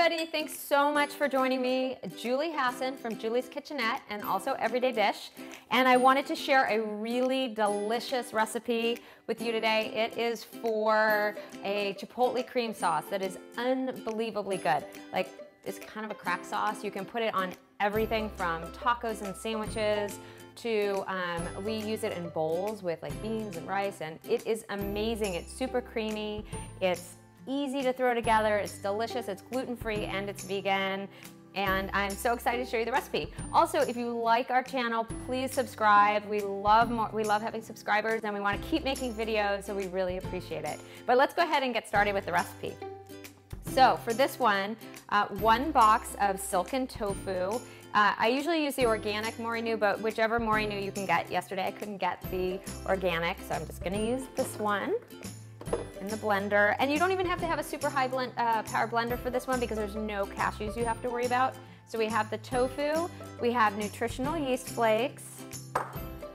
everybody. Thanks so much for joining me. Julie Hassan from Julie's Kitchenette and also Everyday Dish. And I wanted to share a really delicious recipe with you today. It is for a Chipotle cream sauce that is unbelievably good. Like, it's kind of a crack sauce. You can put it on everything from tacos and sandwiches to, we use it in bowls with like beans and rice, and it is amazing. It's super creamy. It's easy to throw together, it's delicious, it's gluten-free, and it's vegan. And I'm so excited to show you the recipe. Also, if you like our channel, please subscribe. We love having subscribers, and we want to keep making videos, so we really appreciate it. But let's go ahead and get started with the recipe. So for this one, 1 box of silken tofu. I usually use the organic morinu, but whichever morinu you can get. Yesterday I couldn't get the organic, so I'm just gonna use this one in the blender. And you don't even have to have a super high power blender for this one because there's no cashews you have to worry about. So we have the tofu, we have nutritional yeast flakes,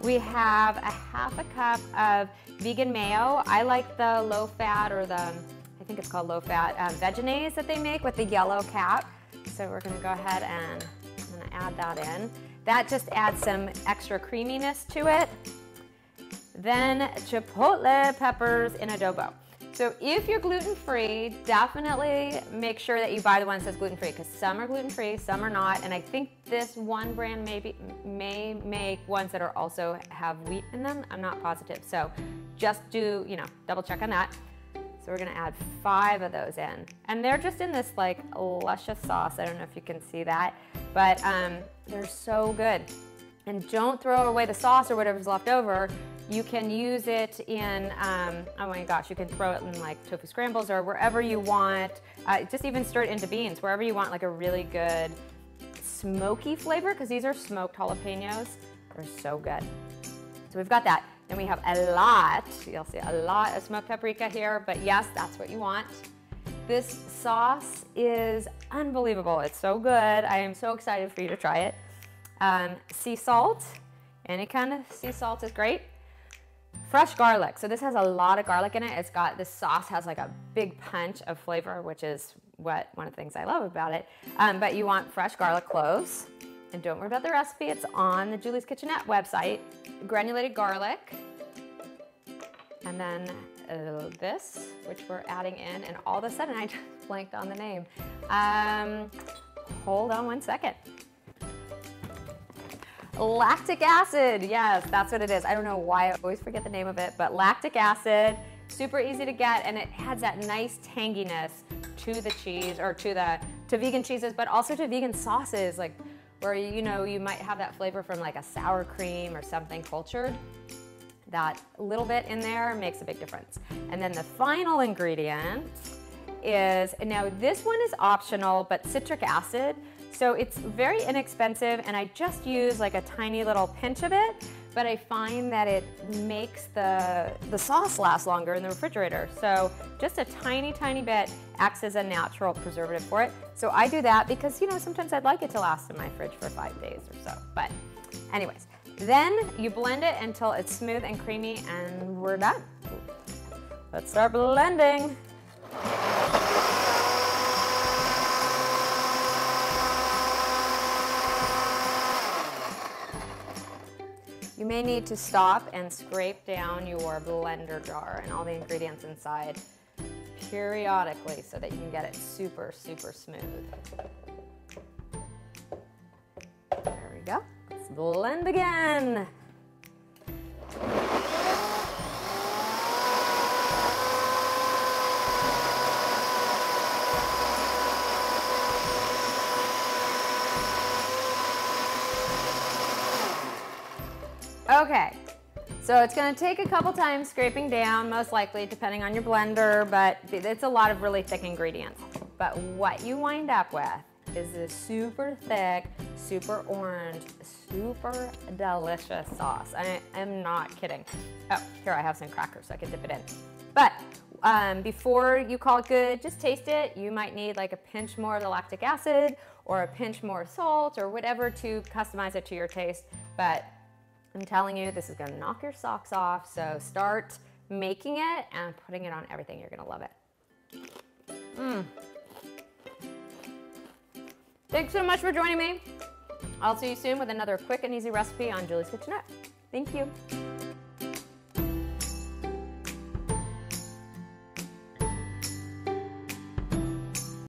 we have a ½ cup of vegan mayo. I like the low fat, or the, I think it's called low fat, Vegenaise that they make with the yellow cap. So we're gonna go ahead and I'm gonna add that in. That just adds some extra creaminess to it. Then chipotle peppers in adobo. So if you're gluten-free, definitely make sure that you buy the one that says gluten-free, because some are gluten-free, some are not, and I think this one brand may make ones that are also have wheat in them. I'm not positive, so just do, double check on that. So we're gonna add 5 of those in, and they're just in this like luscious sauce. I don't know if you can see that, but they're so good. And don't throw away the sauce or whatever's left over. You can use it in, oh my gosh, you can throw it in like tofu scrambles or wherever you want. Just even stir it into beans, wherever you want like a really good smoky flavor, because these are smoked jalapenos. They're so good. So we've got that. Then we have a lot, you'll see a lot of smoked paprika here, but yes, that's what you want. This sauce is unbelievable. It's so good. I am so excited for you to try it. Sea salt, any kind of sea salt is great. Fresh garlic. So this has a lot of garlic in it. This sauce has like a big punch of flavor, which is one of the things I love about it. But you want fresh garlic cloves. And don't worry about the recipe. It's on the Julie's Kitchenette website. Granulated garlic. And then this, which we're adding in. And all of a sudden, I just blanked on the name. Hold on one second. Lactic acid, yes, that's what it is. I don't know why I always forget the name of it, but lactic acid, super easy to get, and it adds that nice tanginess to the cheese, or to vegan cheeses, but also to vegan sauces, like where you might have that flavor from like a sour cream or something cultured. That little bit in there makes a big difference. And then the final ingredient is, now this one is optional, but citric acid. So it's very inexpensive, and I just use like a tiny little pinch of it, but I find that it makes the sauce last longer in the refrigerator. So just a tiny, tiny bit acts as a natural preservative for it. So I do that because, sometimes I'd like it to last in my fridge for 5 days or so. But anyways, then you blend it until it's smooth and creamy, and we're done. Let's start blending. You may need to stop and scrape down your blender jar and all the ingredients inside periodically so that you can get it super, super smooth. There we go. Let's blend again. Okay, so it's going to take a couple times scraping down, most likely, depending on your blender, but it's a lot of really thick ingredients. But what you wind up with is this super thick, super orange, super delicious sauce. I am not kidding. Oh, here I have some crackers so I can dip it in. But before you call it good, just taste it. You might need like a pinch more of the lactic acid or a pinch more salt or whatever to customize it to your taste. But I'm telling you, this is gonna knock your socks off, so start making it and putting it on everything. You're gonna love it. Thanks so much for joining me. I'll see you soon with another quick and easy recipe on Julie's Kitchenette. Thank you.